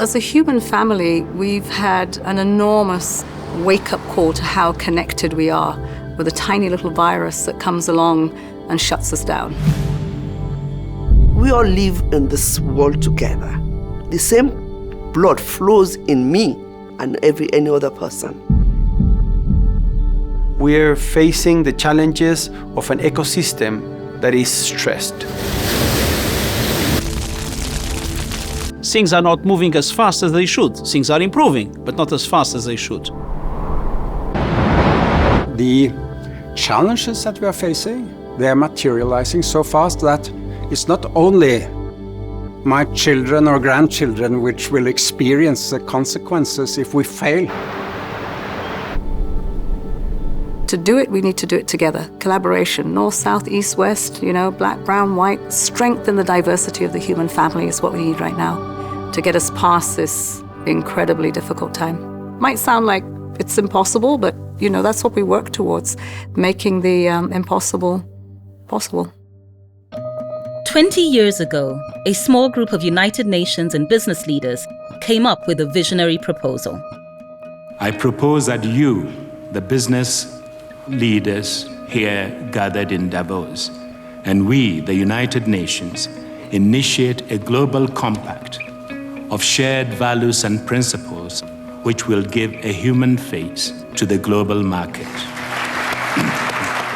as a human family, we've had an enormous wake-up call to how connected we are with a tiny little virus that comes along and shuts us down. We all live in this world together. The same blood flows in me and any other person. We're facing the challenges of an ecosystem that is stressed. Things are not moving as fast as they should. Things are improving, but not as fast as they should. The challenges that we are facing, they are materializing so fast that it's not only my children or grandchildren which will experience the consequences if we fail. To do it, we need to do it together. Collaboration, north, south, east, west, black, brown, white. Strengthen the diversity of the human family is what we need right now to get us past this incredibly difficult time. Might sound like it's impossible, but that's what we work towards, making the impossible possible. 20 years ago, a small group of United Nations and business leaders came up with a visionary proposal. I propose that you, the business leaders here gathered in Davos, and we, the United Nations, initiate a global compact of shared values and principles which will give a human face to the global market.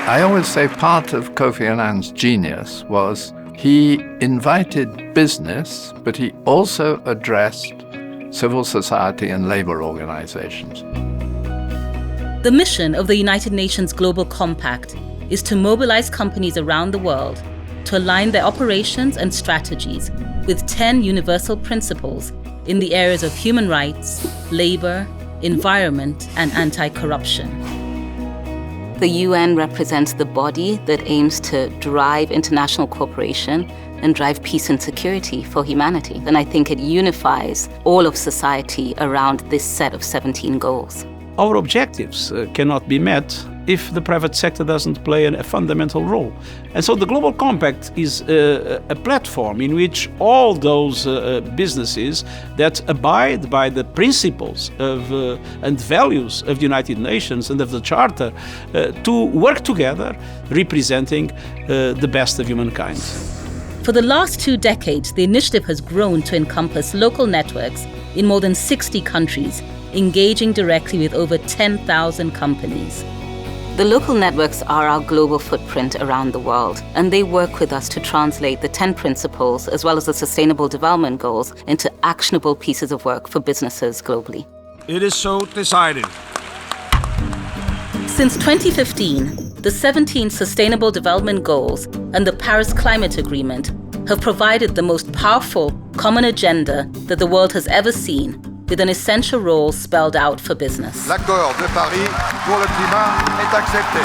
I always say part of Kofi Annan's genius was he invited business, but he also addressed civil society and labor organizations. The mission of the United Nations Global Compact is to mobilize companies around the world to align their operations and strategies with 10 universal principles in the areas of human rights, labor, environment, and anti-corruption. The UN represents the body that aims to drive international cooperation and drive peace and security for humanity. And I think it unifies all of society around this set of 17 goals. Our objectives cannot be met if the private sector doesn't play a fundamental role. And so the Global Compact is a platform in which all those businesses that abide by the principles of, and values of the United Nations and of the Charter to work together, representing the best of humankind. For the last 2 decades, the initiative has grown to encompass local networks in more than 60 countries, engaging directly with over 10,000 companies. The local networks are our global footprint around the world, and they work with us to translate the 10 principles as well as the Sustainable Development Goals into actionable pieces of work for businesses globally. It is so decided. Since 2015, the 17 Sustainable Development Goals and the Paris Climate Agreement have provided the most powerful common agenda that the world has ever seen, with an essential role spelled out for business. L'accord de Paris pour le climat est accepté.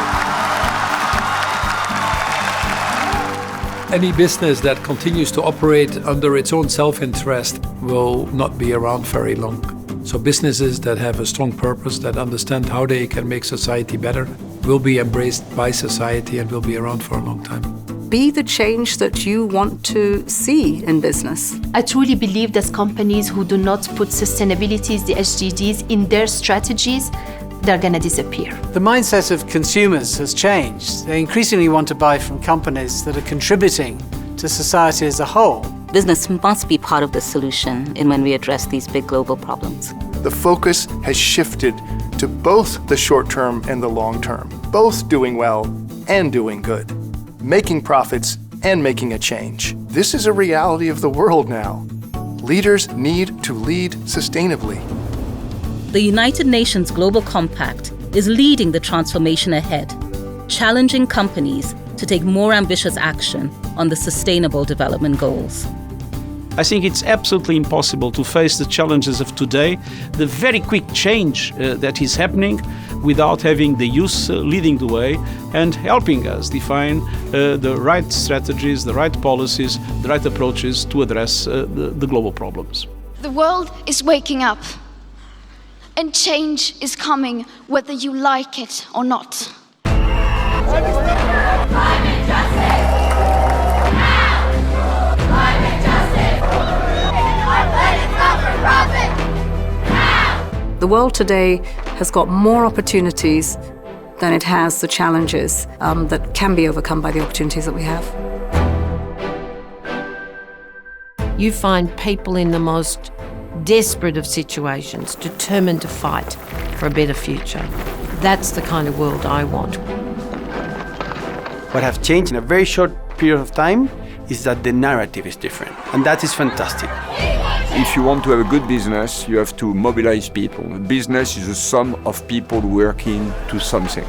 Any business that continues to operate under its own self-interest will not be around very long. So businesses that have a strong purpose, that understand how they can make society better, will be embraced by society and will be around for a long time. Be the change that you want to see in business. I truly believe that companies who do not put sustainability, the SDGs, in their strategies, they're going to disappear. The mindset of consumers has changed. They increasingly want to buy from companies that are contributing to society as a whole. Business must be part of the solution in when we address these big global problems. The focus has shifted to both the short term and the long term, both doing well and doing good, making profits and making a change. This is a reality of the world now. Leaders need to lead sustainably. The United Nations Global Compact is leading the transformation ahead, challenging companies to take more ambitious action on the Sustainable Development Goals. I think it's absolutely impossible to face the challenges of today, the very quick change that is happening, without having the youth leading the way and helping us define the right strategies, the right policies, the right approaches to address the global problems. The world is waking up, and change is coming whether you like it or not. Climate justice! Now! Climate justice! Our planet's not for profit! world today has got more opportunities than it has the challenges that can be overcome by the opportunities that we have. You find people in the most desperate of situations, determined to fight for a better future. That's the kind of world I want. What have changed in a very short period of time is that the narrative is different, and that is fantastic. If you want to have a good business, you have to mobilize people. A business is a sum of people working to something.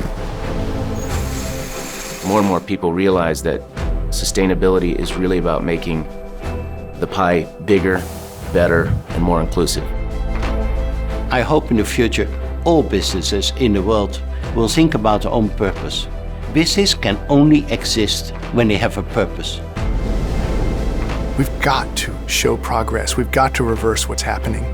More and more people realize that sustainability is really about making the pie bigger, better, and more inclusive. I hope in the future all businesses in the world will think about their own purpose. Business can only exist when they have a purpose. We've got to show progress. We've got to reverse what's happening.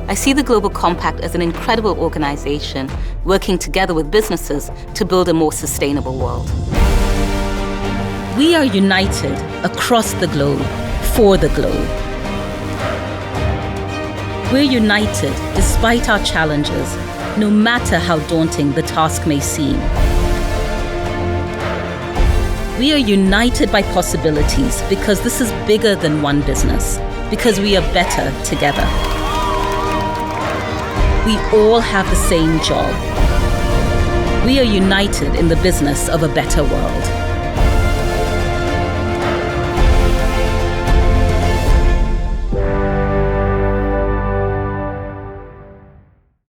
I see the Global Compact as an incredible organization working together with businesses to build a more sustainable world. We are united across the globe, for the globe. We're united despite our challenges, no matter how daunting the task may seem. We are united by possibilities because this is bigger than one business, because we are better together. We all have the same job. We are united in the business of a better world.